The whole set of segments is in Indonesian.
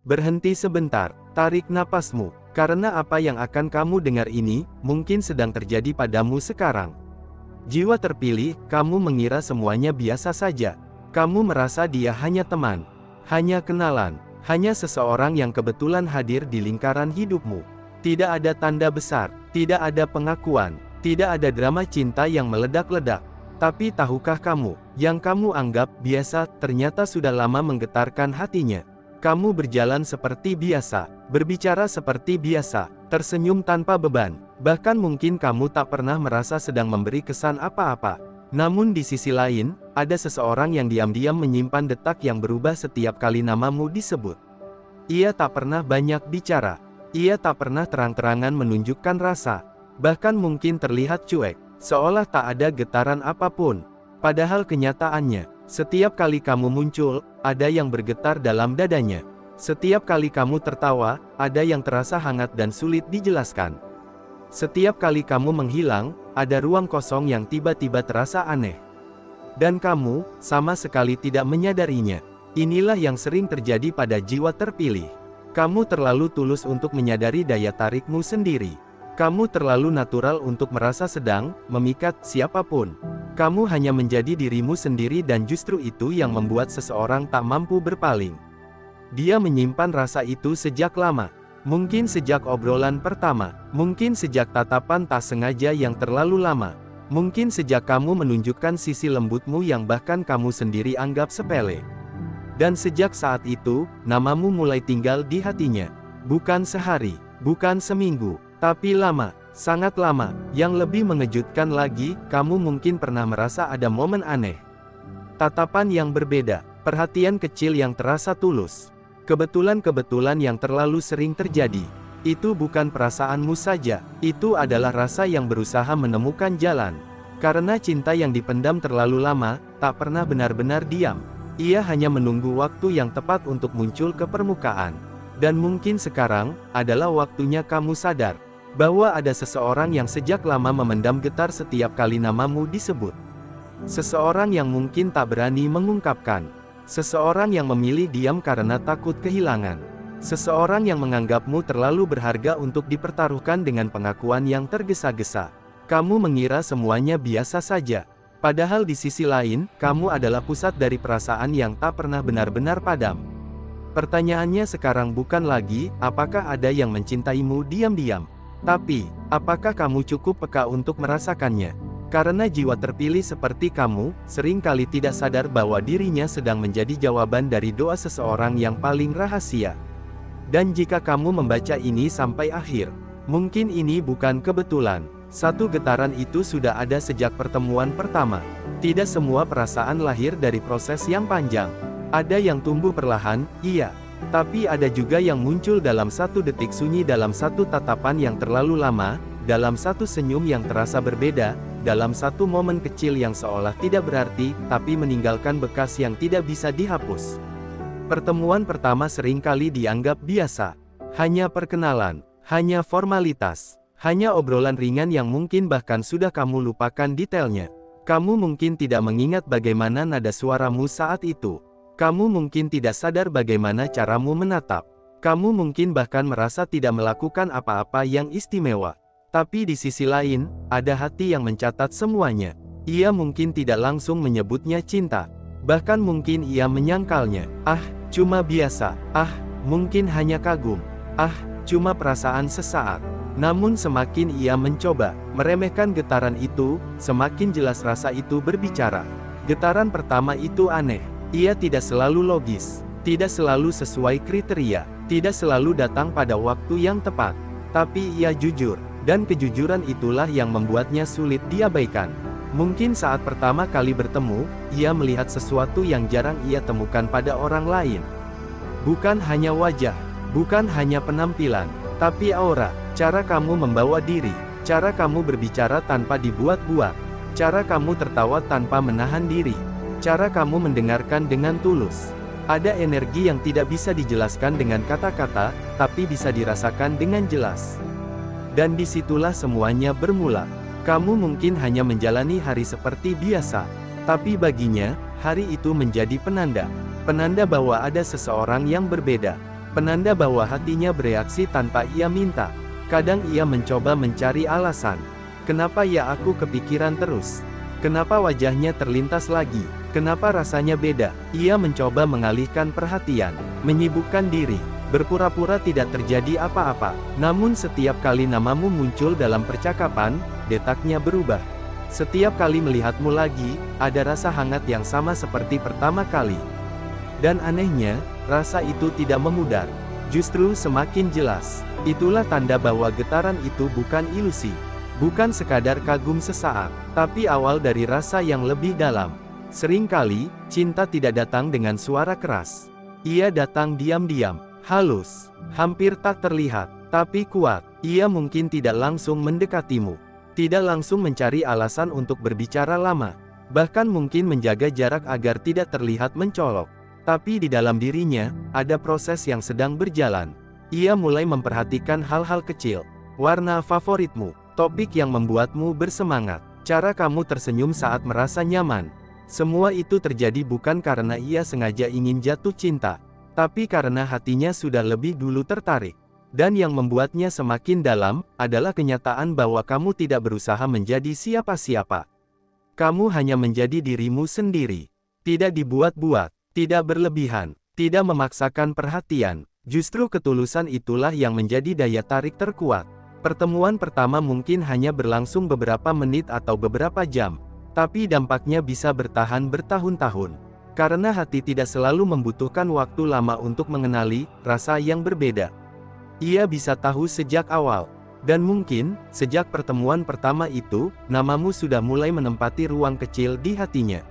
Berhenti sebentar, tarik napasmu, karena apa yang akan kamu dengar ini, mungkin sedang terjadi padamu sekarang. Jiwa terpilih, kamu mengira semuanya biasa saja. Kamu merasa dia hanya teman, hanya kenalan, hanya seseorang yang kebetulan hadir di lingkaran hidupmu. Tidak ada tanda besar, tidak ada pengakuan, tidak ada drama cinta yang meledak-ledak. Tapi tahukah kamu, yang kamu anggap biasa, ternyata sudah lama menggetarkan hatinya. Kamu berjalan seperti biasa, berbicara seperti biasa, tersenyum tanpa beban, bahkan mungkin kamu tak pernah merasa sedang memberi kesan apa-apa. Namun di sisi lain, ada seseorang yang diam-diam menyimpan detak yang berubah setiap kali namamu disebut. Ia tak pernah banyak bicara, ia tak pernah terang-terangan menunjukkan rasa, bahkan mungkin terlihat cuek, seolah tak ada getaran apapun. Padahal kenyataannya, setiap kali kamu muncul, ada yang bergetar dalam dadanya. Setiap kali kamu tertawa, ada yang terasa hangat dan sulit dijelaskan. Setiap kali kamu menghilang, ada ruang kosong yang tiba-tiba terasa aneh. Dan kamu, sama sekali tidak menyadarinya. Inilah yang sering terjadi pada jiwa terpilih. Kamu terlalu tulus untuk menyadari daya tarikmu sendiri. Kamu terlalu natural untuk merasa sedang memikat siapapun. Kamu hanya menjadi dirimu sendiri dan justru itu yang membuat seseorang tak mampu berpaling. Dia menyimpan rasa itu sejak lama. Mungkin sejak obrolan pertama, mungkin sejak tatapan tak sengaja yang terlalu lama, mungkin sejak kamu menunjukkan sisi lembutmu yang bahkan kamu sendiri anggap sepele. Dan sejak saat itu, namamu mulai tinggal di hatinya. Bukan sehari, bukan seminggu, tapi lama. Sangat lama. Yang lebih mengejutkan lagi, kamu mungkin pernah merasa ada momen aneh. Tatapan yang berbeda, perhatian kecil yang terasa tulus. Kebetulan-kebetulan yang terlalu sering terjadi. Itu bukan perasaanmu saja, itu adalah rasa yang berusaha menemukan jalan. Karena cinta yang dipendam terlalu lama, tak pernah benar-benar diam. Ia hanya menunggu waktu yang tepat untuk muncul ke permukaan. Dan mungkin sekarang, adalah waktunya kamu sadar bahwa ada seseorang yang sejak lama memendam getar setiap kali namamu disebut. Seseorang yang mungkin tak berani mengungkapkan. Seseorang yang memilih diam karena takut kehilangan. Seseorang yang menganggapmu terlalu berharga untuk dipertaruhkan dengan pengakuan yang tergesa-gesa. Kamu mengira semuanya biasa saja. Padahal di sisi lain, kamu adalah pusat dari perasaan yang tak pernah benar-benar padam. Pertanyaannya sekarang bukan lagi, apakah ada yang mencintaimu diam-diam? Tapi, apakah kamu cukup peka untuk merasakannya? Karena jiwa terpilih seperti kamu, seringkali tidak sadar bahwa dirinya sedang menjadi jawaban dari doa seseorang yang paling rahasia. Dan jika kamu membaca ini sampai akhir, mungkin ini bukan kebetulan. Satu getaran itu sudah ada sejak pertemuan pertama. Tidak semua perasaan lahir dari proses yang panjang. Ada yang tumbuh perlahan, iya. Tapi ada juga yang muncul dalam satu detik sunyi, dalam satu tatapan yang terlalu lama, dalam satu senyum yang terasa berbeda, dalam satu momen kecil yang seolah tidak berarti, tapi meninggalkan bekas yang tidak bisa dihapus. Pertemuan pertama seringkali dianggap biasa. Hanya perkenalan, hanya formalitas, hanya obrolan ringan yang mungkin bahkan sudah kamu lupakan detailnya. Kamu mungkin tidak mengingat bagaimana nada suaramu saat itu. Kamu mungkin tidak sadar bagaimana caramu menatap. Kamu mungkin bahkan merasa tidak melakukan apa-apa yang istimewa. Tapi di sisi lain, ada hati yang mencatat semuanya. Ia mungkin tidak langsung menyebutnya cinta. Bahkan mungkin ia menyangkalnya. Ah, cuma biasa. Ah, mungkin hanya kagum. Ah, cuma perasaan sesaat. Namun semakin ia mencoba meremehkan getaran itu, semakin jelas rasa itu berbicara. Getaran pertama itu aneh. Ia tidak selalu logis, tidak selalu sesuai kriteria, tidak selalu datang pada waktu yang tepat. Tapi ia jujur, dan kejujuran itulah yang membuatnya sulit diabaikan. Mungkin saat pertama kali bertemu, ia melihat sesuatu yang jarang ia temukan pada orang lain. Bukan hanya wajah, bukan hanya penampilan, tapi aura, cara kamu membawa diri, cara kamu berbicara tanpa dibuat-buat, cara kamu tertawa tanpa menahan diri. Cara kamu mendengarkan dengan tulus. Ada energi yang tidak bisa dijelaskan dengan kata-kata, tapi bisa dirasakan dengan jelas. Dan disitulah semuanya bermula. Kamu mungkin hanya menjalani hari seperti biasa, tapi baginya, hari itu menjadi penanda. Penanda bahwa ada seseorang yang berbeda. penanda bahwa hatinya bereaksi tanpa ia minta. Kadang ia mencoba mencari alasan. Kenapa ya aku kepikiran terus? Kenapa wajahnya terlintas lagi? Kenapa rasanya beda? Ia mencoba mengalihkan perhatian, menyibukkan diri, berpura-pura tidak terjadi apa-apa. Namun setiap kali namamu muncul dalam percakapan, detaknya berubah. Setiap kali melihatmu lagi, ada rasa hangat yang sama seperti pertama kali. Dan anehnya, rasa itu tidak memudar. Justru semakin jelas. Itulah tanda bahwa getaran itu bukan ilusi. Bukan sekadar kagum sesaat, tapi awal dari rasa yang lebih dalam. Seringkali, cinta tidak datang dengan suara keras. Ia datang diam-diam, halus, hampir tak terlihat, tapi kuat. Ia mungkin tidak langsung mendekatimu. Tidak langsung mencari alasan untuk berbicara lama. Bahkan mungkin menjaga jarak agar tidak terlihat mencolok. Tapi di dalam dirinya, ada proses yang sedang berjalan. Ia mulai memperhatikan hal-hal kecil. Warna favoritmu, topik yang membuatmu bersemangat, cara kamu tersenyum saat merasa nyaman. Semua itu terjadi bukan karena ia sengaja ingin jatuh cinta, tapi karena hatinya sudah lebih dulu tertarik. Dan yang membuatnya semakin dalam, adalah kenyataan bahwa kamu tidak berusaha menjadi siapa-siapa. Kamu hanya menjadi dirimu sendiri. Tidak dibuat-buat, tidak berlebihan, tidak memaksakan perhatian. Justru ketulusan itulah yang menjadi daya tarik terkuat. Pertemuan pertama mungkin hanya berlangsung beberapa menit atau beberapa jam, tapi dampaknya bisa bertahan bertahun-tahun. Karena hati tidak selalu membutuhkan waktu lama untuk mengenali rasa yang berbeda. Ia bisa tahu sejak awal. Dan mungkin, sejak pertemuan pertama itu, namamu sudah mulai menempati ruang kecil di hatinya.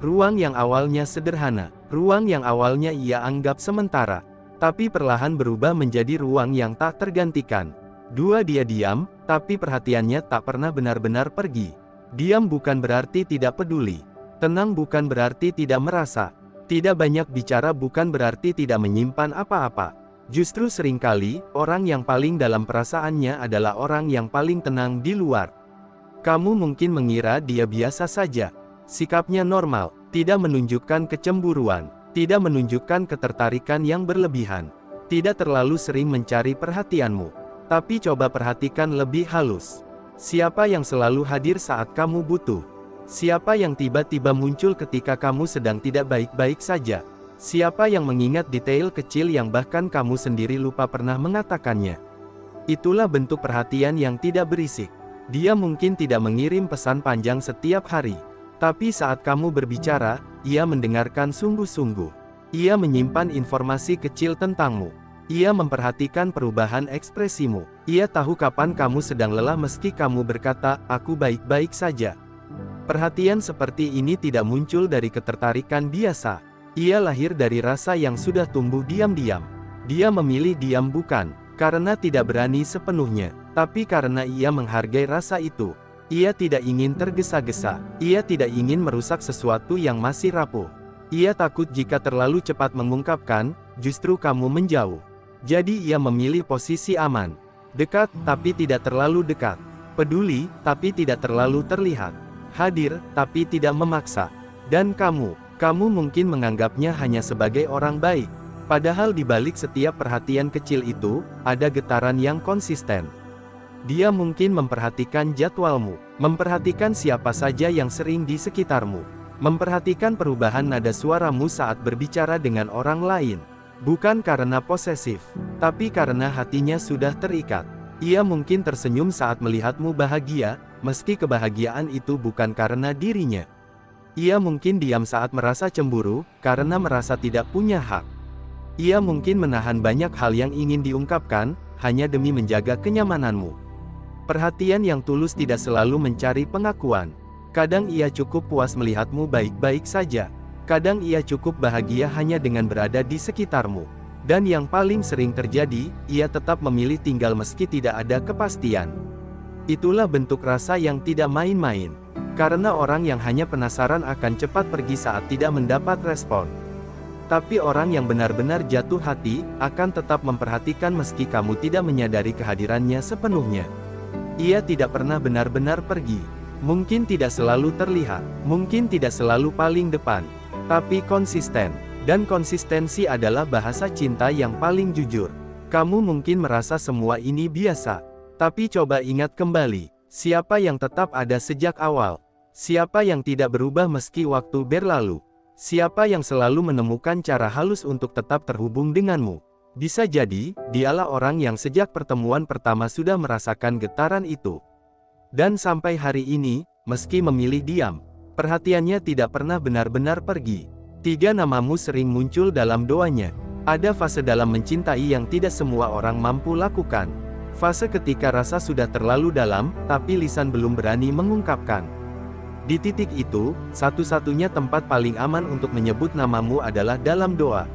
Ruang yang awalnya sederhana, ruang yang awalnya ia anggap sementara, tapi perlahan berubah menjadi ruang yang tak tergantikan. Dia diam, tapi perhatiannya tak pernah benar-benar pergi. Diam bukan berarti tidak peduli. Tenang bukan berarti tidak merasa. Tidak banyak bicara bukan berarti tidak menyimpan apa-apa. Justru seringkali, orang yang paling dalam perasaannya adalah orang yang paling tenang di luar. Kamu mungkin mengira dia biasa saja. Sikapnya normal, tidak menunjukkan kecemburuan, tidak menunjukkan ketertarikan yang berlebihan, tidak terlalu sering mencari perhatianmu. Tapi coba perhatikan lebih halus. Siapa yang selalu hadir saat kamu butuh? Siapa yang tiba-tiba muncul ketika kamu sedang tidak baik-baik saja? Siapa yang mengingat detail kecil yang bahkan kamu sendiri lupa pernah mengatakannya? Itulah bentuk perhatian yang tidak berisik. Dia mungkin tidak mengirim pesan panjang setiap hari. Tapi saat kamu berbicara, ia mendengarkan sungguh-sungguh. Ia menyimpan informasi kecil tentangmu. Ia memperhatikan perubahan ekspresimu. Ia tahu kapan kamu sedang lelah meski kamu berkata, "Aku baik-baik saja." Perhatian seperti ini tidak muncul dari ketertarikan biasa. Ia lahir dari rasa yang sudah tumbuh diam-diam. Dia memilih diam bukan karena tidak berani sepenuhnya, tapi karena ia menghargai rasa itu. Ia tidak ingin tergesa-gesa. Ia tidak ingin merusak sesuatu yang masih rapuh. Ia takut jika terlalu cepat mengungkapkan, justru kamu menjauh. Jadi ia memilih posisi aman. Dekat, tapi tidak terlalu dekat. Peduli, tapi tidak terlalu terlihat. Hadir, tapi tidak memaksa. Dan kamu mungkin menganggapnya hanya sebagai orang baik. Padahal di balik setiap perhatian kecil itu, ada getaran yang konsisten. Dia mungkin memperhatikan jadwalmu, memperhatikan siapa saja yang sering di sekitarmu, memperhatikan perubahan nada suaramu saat berbicara dengan orang lain. Bukan karena posesif, tapi karena hatinya sudah terikat. Ia mungkin tersenyum saat melihatmu bahagia, meski kebahagiaan itu bukan karena dirinya. Ia mungkin diam saat merasa cemburu, karena merasa tidak punya hak. Ia mungkin menahan banyak hal yang ingin diungkapkan, hanya demi menjaga kenyamananmu. Perhatian yang tulus tidak selalu mencari pengakuan. Kadang ia cukup puas melihatmu baik-baik saja. Kadang ia cukup bahagia hanya dengan berada di sekitarmu. Dan yang paling sering terjadi, ia tetap memilih tinggal meski tidak ada kepastian. Itulah bentuk rasa yang tidak main-main. Karena orang yang hanya penasaran akan cepat pergi saat tidak mendapat respon. Tapi orang yang benar-benar jatuh hati, akan tetap memperhatikan meski kamu tidak menyadari kehadirannya sepenuhnya. Ia tidak pernah benar-benar pergi. Mungkin tidak selalu terlihat, mungkin tidak selalu paling depan, tapi konsisten. Dan konsistensi adalah bahasa cinta yang paling jujur. Kamu mungkin merasa semua ini biasa. Tapi coba ingat kembali, siapa yang tetap ada sejak awal? Siapa yang tidak berubah meski waktu berlalu? Siapa yang selalu menemukan cara halus untuk tetap terhubung denganmu? Bisa jadi, dialah orang yang sejak pertemuan pertama sudah merasakan getaran itu. Dan sampai hari ini, meski memilih diam, perhatiannya tidak pernah benar-benar pergi. 3 namamu sering muncul dalam doanya. Ada fase dalam mencintai yang tidak semua orang mampu lakukan. Fase ketika rasa sudah terlalu dalam, tapi lisan belum berani mengungkapkan. Di titik itu, satu-satunya tempat paling aman untuk menyebut namamu adalah dalam doa.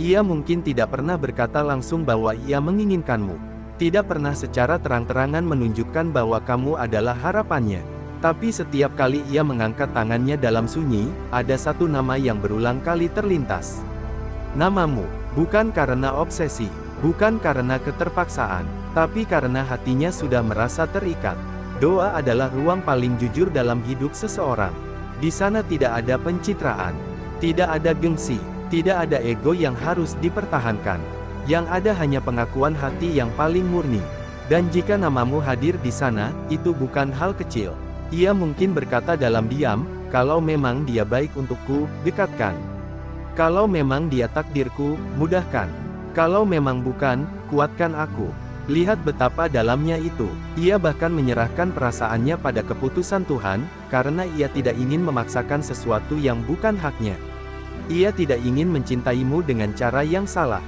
Ia mungkin tidak pernah berkata langsung bahwa ia menginginkanmu. Tidak pernah secara terang-terangan menunjukkan bahwa kamu adalah harapannya. Tapi setiap kali ia mengangkat tangannya dalam sunyi, ada satu nama yang berulang kali terlintas. Namamu, bukan karena obsesi, bukan karena keterpaksaan, tapi karena hatinya sudah merasa terikat. Doa adalah ruang paling jujur dalam hidup seseorang. Di sana tidak ada pencitraan, tidak ada gengsi, tidak ada ego yang harus dipertahankan. Yang ada hanya pengakuan hati yang paling murni. Dan jika namamu hadir di sana, itu bukan hal kecil. Ia mungkin berkata dalam diam, kalau memang dia baik untukku, dekatkan. Kalau memang dia takdirku, mudahkan. Kalau memang bukan, kuatkan aku. Lihat betapa dalamnya itu. Ia bahkan menyerahkan perasaannya pada keputusan Tuhan, karena ia tidak ingin memaksakan sesuatu yang bukan haknya. Ia tidak ingin mencintaimu dengan cara yang salah.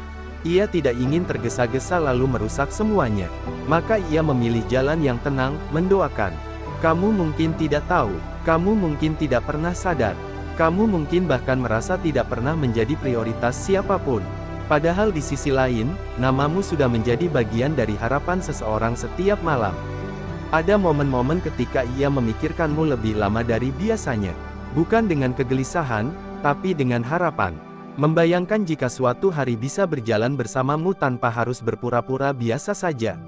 Ia tidak ingin tergesa-gesa lalu merusak semuanya. Maka ia memilih jalan yang tenang, mendoakan. Kamu mungkin tidak tahu, kamu mungkin tidak pernah sadar. Kamu mungkin bahkan merasa tidak pernah menjadi prioritas siapapun. Padahal di sisi lain, namamu sudah menjadi bagian dari harapan seseorang setiap malam. Ada momen-momen ketika ia memikirkanmu lebih lama dari biasanya. Bukan dengan kegelisahan, tapi dengan harapan. Membayangkan jika suatu hari bisa berjalan bersamamu tanpa harus berpura-pura biasa saja.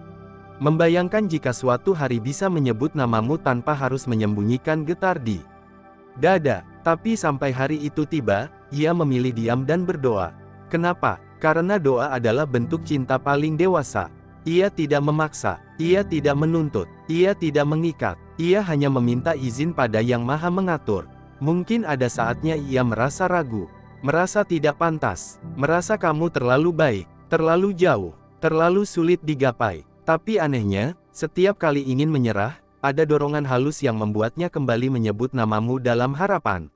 Membayangkan jika suatu hari bisa menyebut namamu tanpa harus menyembunyikan getar di dada. Tapi sampai hari itu tiba, ia memilih diam dan berdoa. Kenapa? Karena doa adalah bentuk cinta paling dewasa. Ia tidak memaksa, ia tidak menuntut, ia tidak mengikat, ia hanya meminta izin pada Yang Maha Mengatur. Mungkin ada saatnya ia merasa ragu, merasa tidak pantas, merasa kamu terlalu baik, terlalu jauh, terlalu sulit digapai. Tapi anehnya, setiap kali ingin menyerah, ada dorongan halus yang membuatnya kembali menyebut namamu dalam harapan.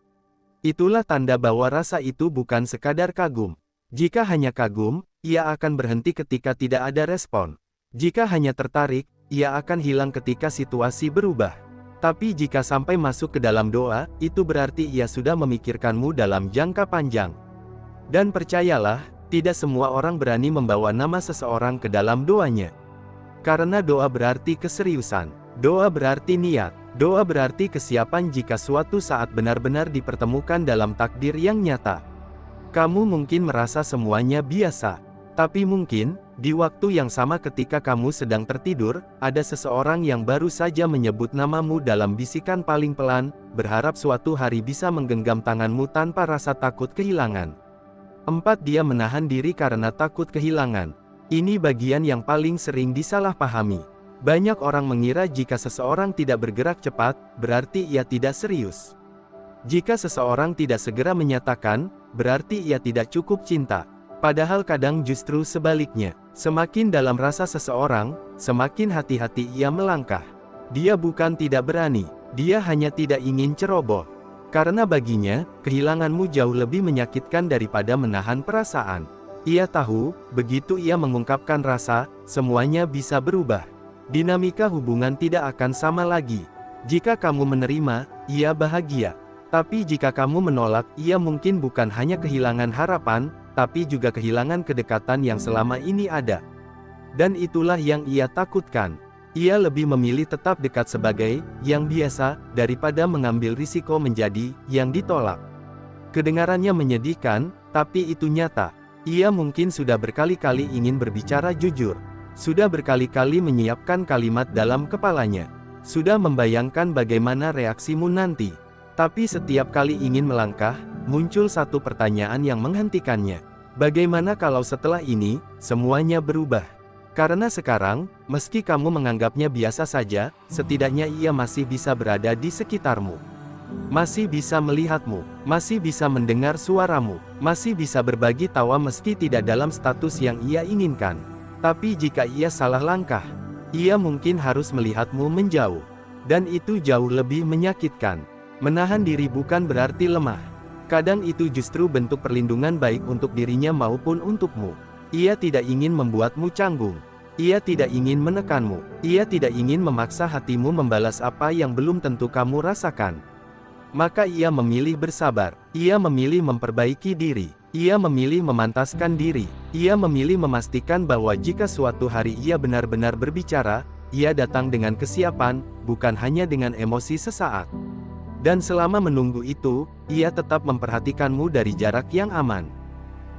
Itulah tanda bahwa rasa itu bukan sekadar kagum. Jika hanya kagum, ia akan berhenti ketika tidak ada respon. Jika hanya tertarik, ia akan hilang ketika situasi berubah. Tapi jika sampai masuk ke dalam doa, itu berarti ia sudah memikirkanmu dalam jangka panjang. Dan percayalah, tidak semua orang berani membawa nama seseorang ke dalam doanya. Karena doa berarti keseriusan, doa berarti niat, doa berarti kesiapan jika suatu saat benar-benar dipertemukan dalam takdir yang nyata. Kamu mungkin merasa semuanya biasa, tapi mungkin, di waktu yang sama ketika kamu sedang tertidur, ada seseorang yang baru saja menyebut namamu dalam bisikan paling pelan, berharap suatu hari bisa menggenggam tanganmu tanpa rasa takut kehilangan. 4. Dia menahan diri karena takut kehilangan. Ini bagian yang paling sering disalahpahami. Banyak orang mengira jika seseorang tidak bergerak cepat, berarti ia tidak serius. Jika seseorang tidak segera menyatakan, berarti ia tidak cukup cinta. Padahal kadang justru sebaliknya. Semakin dalam rasa seseorang, semakin hati-hati ia melangkah. Dia bukan tidak berani, dia hanya tidak ingin ceroboh. Karena baginya, kehilanganmu jauh lebih menyakitkan daripada menahan perasaan. Ia tahu, begitu ia mengungkapkan rasa, semuanya bisa berubah. Dinamika hubungan tidak akan sama lagi. Jika kamu menerima, ia bahagia. Tapi jika kamu menolak, ia mungkin bukan hanya kehilangan harapan, tapi juga kehilangan kedekatan yang selama ini ada. Dan itulah yang ia takutkan. Ia lebih memilih tetap dekat sebagai yang biasa, daripada mengambil risiko menjadi yang ditolak. Kedengarannya menyedihkan, tapi itu nyata. Ia mungkin sudah berkali-kali ingin berbicara jujur. Sudah berkali-kali menyiapkan kalimat dalam kepalanya. Sudah membayangkan bagaimana reaksimu nanti. Tapi setiap kali ingin melangkah, muncul satu pertanyaan yang menghentikannya. Bagaimana kalau setelah ini, semuanya berubah? Karena sekarang, meski kamu menganggapnya biasa saja, setidaknya ia masih bisa berada di sekitarmu. Masih bisa melihatmu, masih bisa mendengar suaramu, masih bisa berbagi tawa meski tidak dalam status yang ia inginkan. Tapi jika ia salah langkah, ia mungkin harus melihatmu menjauh. Dan itu jauh lebih menyakitkan. Menahan diri bukan berarti lemah. Kadang itu justru bentuk perlindungan baik untuk dirinya maupun untukmu. Ia tidak ingin membuatmu canggung. Ia tidak ingin menekanmu. Ia tidak ingin memaksa hatimu membalas apa yang belum tentu kamu rasakan. Maka ia memilih bersabar. Ia memilih memperbaiki diri. Ia memilih memantaskan diri. Ia memilih memastikan bahwa jika suatu hari ia benar-benar berbicara, ia datang dengan kesiapan, bukan hanya dengan emosi sesaat. Dan selama menunggu itu, ia tetap memperhatikanmu dari jarak yang aman.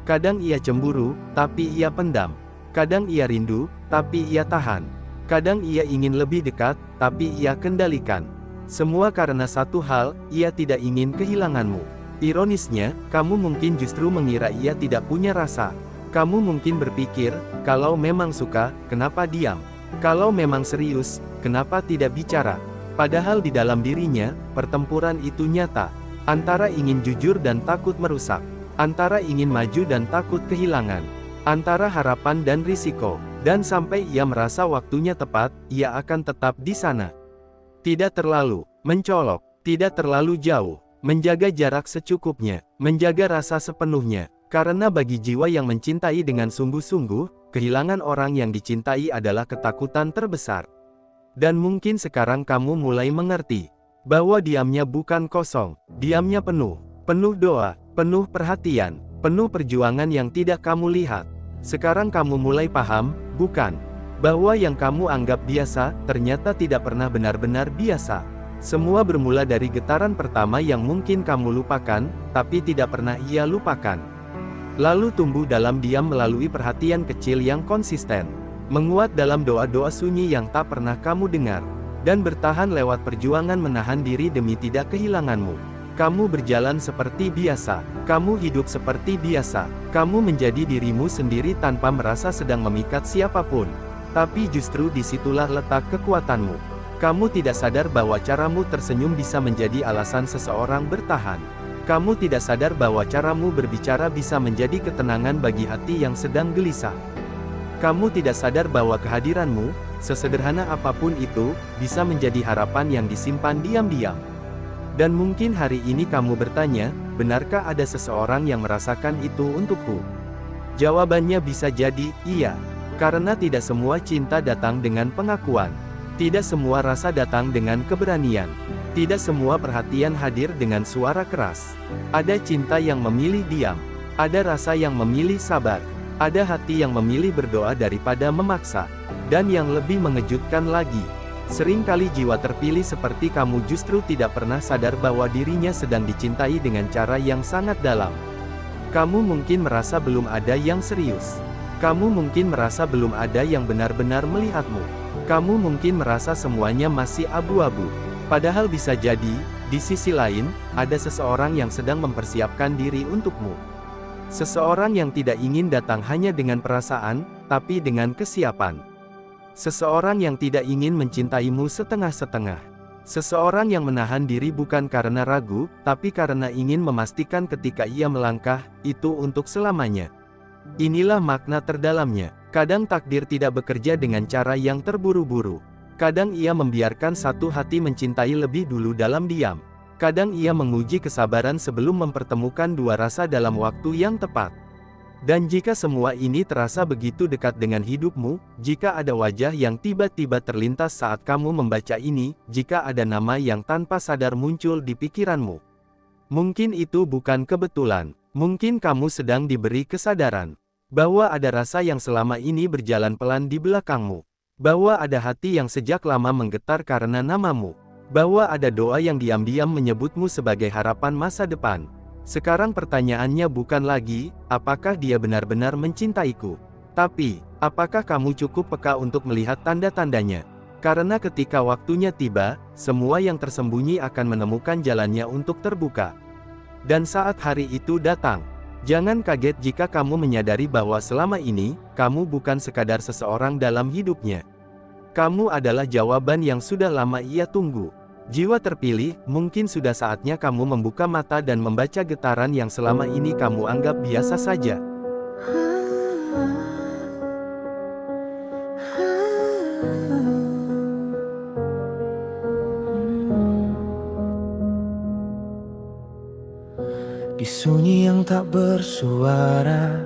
Kadang ia cemburu, tapi ia pendam. Kadang ia rindu, tapi ia tahan. Kadang ia ingin lebih dekat, tapi ia kendalikan. Semua karena satu hal, ia tidak ingin kehilanganmu. Ironisnya, kamu mungkin justru mengira ia tidak punya rasa. Kamu mungkin berpikir, kalau memang suka, kenapa diam? Kalau memang serius, kenapa tidak bicara? Padahal di dalam dirinya, pertempuran itu nyata. Antara ingin jujur dan takut merusak. Antara ingin maju dan takut kehilangan. Antara harapan dan risiko. Dan sampai ia merasa waktunya tepat, ia akan tetap di sana. Tidak terlalu mencolok, tidak terlalu jauh. Menjaga jarak secukupnya, menjaga rasa sepenuhnya. Karena bagi jiwa yang mencintai dengan sungguh-sungguh, kehilangan orang yang dicintai adalah ketakutan terbesar. Dan mungkin sekarang kamu mulai mengerti bahwa diamnya bukan kosong, diamnya penuh, penuh doa, penuh perhatian, penuh perjuangan yang tidak kamu lihat. Sekarang kamu mulai paham, bukan? Bahwa yang kamu anggap biasa, ternyata tidak pernah benar-benar biasa. Semua bermula dari getaran pertama yang mungkin kamu lupakan, tapi tidak pernah ia lupakan. Lalu tumbuh dalam diam melalui perhatian kecil yang konsisten. Menguat dalam doa-doa sunyi yang tak pernah kamu dengar. Dan bertahan lewat perjuangan menahan diri demi tidak kehilanganmu. Kamu berjalan seperti biasa. Kamu hidup seperti biasa. Kamu menjadi dirimu sendiri tanpa merasa sedang memikat siapapun. Tapi justru disitulah letak kekuatanmu. Kamu tidak sadar bahwa caramu tersenyum bisa menjadi alasan seseorang bertahan. Kamu tidak sadar bahwa caramu berbicara bisa menjadi ketenangan bagi hati yang sedang gelisah. Kamu tidak sadar bahwa kehadiranmu, sesederhana apapun itu, bisa menjadi harapan yang disimpan diam-diam. Dan mungkin hari ini kamu bertanya, benarkah ada seseorang yang merasakan itu untukku? Jawabannya bisa jadi, iya. Karena tidak semua cinta datang dengan pengakuan. Tidak semua rasa datang dengan keberanian. Tidak semua perhatian hadir dengan suara keras. Ada cinta yang memilih diam. Ada rasa yang memilih sabar. Ada hati yang memilih berdoa daripada memaksa. Dan yang lebih mengejutkan lagi, seringkali jiwa terpilih seperti kamu justru tidak pernah sadar bahwa dirinya sedang dicintai dengan cara yang sangat dalam. Kamu mungkin merasa belum ada yang serius. Kamu mungkin merasa belum ada yang benar-benar melihatmu. Kamu mungkin merasa semuanya masih abu-abu. Padahal bisa jadi, di sisi lain, ada seseorang yang sedang mempersiapkan diri untukmu. Seseorang yang tidak ingin datang hanya dengan perasaan, tapi dengan kesiapan. Seseorang yang tidak ingin mencintaimu setengah-setengah. Seseorang yang menahan diri bukan karena ragu, tapi karena ingin memastikan ketika ia melangkah, itu untuk selamanya. Inilah makna terdalamnya. Kadang takdir tidak bekerja dengan cara yang terburu-buru. Kadang ia membiarkan satu hati mencintai lebih dulu dalam diam. Kadang ia menguji kesabaran sebelum mempertemukan dua rasa dalam waktu yang tepat. Dan jika semua ini terasa begitu dekat dengan hidupmu, jika ada wajah yang tiba-tiba terlintas saat kamu membaca ini, jika ada nama yang tanpa sadar muncul di pikiranmu, mungkin itu bukan kebetulan. Mungkin kamu sedang diberi kesadaran bahwa ada rasa yang selama ini berjalan pelan di belakangmu. Bahwa ada hati yang sejak lama menggetar karena namamu. Bahwa ada doa yang diam-diam menyebutmu sebagai harapan masa depan. Sekarang pertanyaannya bukan lagi, apakah dia benar-benar mencintaiku? Tapi, apakah kamu cukup peka untuk melihat tanda-tandanya? Karena ketika waktunya tiba, semua yang tersembunyi akan menemukan jalannya untuk terbuka. Dan saat hari itu datang, jangan kaget jika kamu menyadari bahwa selama ini, kamu bukan sekadar seseorang dalam hidupnya. Kamu adalah jawaban yang sudah lama ia tunggu. Jiwa terpilih, mungkin sudah saatnya kamu membuka mata dan membaca getaran yang selama ini kamu anggap biasa saja. Di sunyi yang tak bersuara,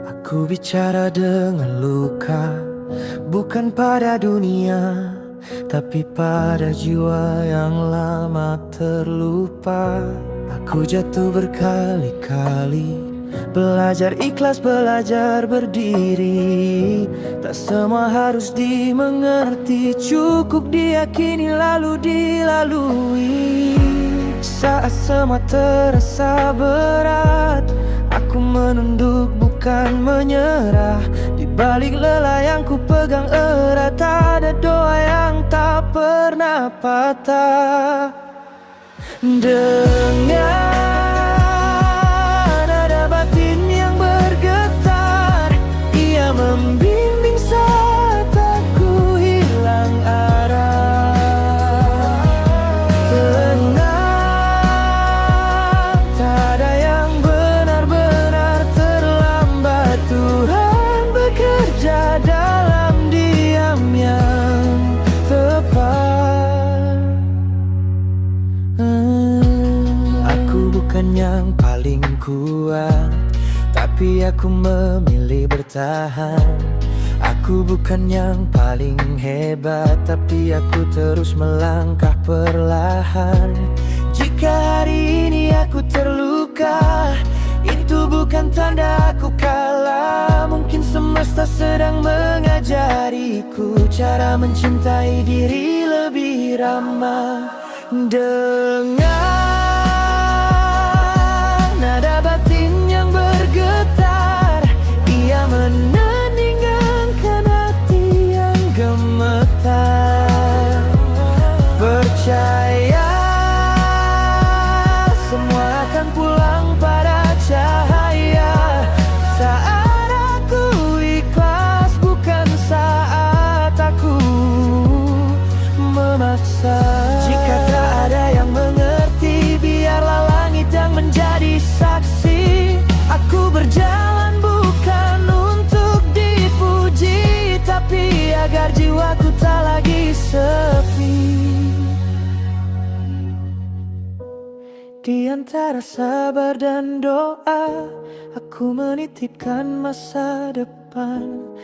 aku bicara dengan luka. Bukan pada dunia, tapi pada jiwa yang lama terlupa. Aku jatuh berkali-kali, belajar ikhlas, belajar berdiri. Tak semua harus dimengerti, cukup diyakini lalu dilalui. Saat semua terasa berat, aku menunduk bukan menyerah. Di balik lelah yang ku pegang erat, ada doa yang tak pernah patah. Dengan nada batin yang bergetar, ia membimbing saat aku hilang arah. Tenang, tak ada yang benar-benar terlambat. Tuhan bekerja dalam diam yang tepat. Aku bukan yang paling kuat, tapi aku memilih bertahan. Aku bukan yang paling hebat, tapi aku terus melangkah perlahan. Jika hari ini aku terluka, itu bukan tanda aku kalah. Mungkin semesta sedang mengajariku cara mencintai diri lebih ramah. Dengan nada batin yang bergetar, ia menandingkan hati yang gemetar. Percaya, semua akan pulang pada cahaya. Saat aku ikhlas, bukan saat aku memaksa. Jika tak ada yang mengerti, biarlah langit yang menjadi saksi. Aku berjalan bukan untuk dipuji, tapi agar jiwaku tak lagi sepi. Di antara sabar dan doa, aku menitipkan masa depan.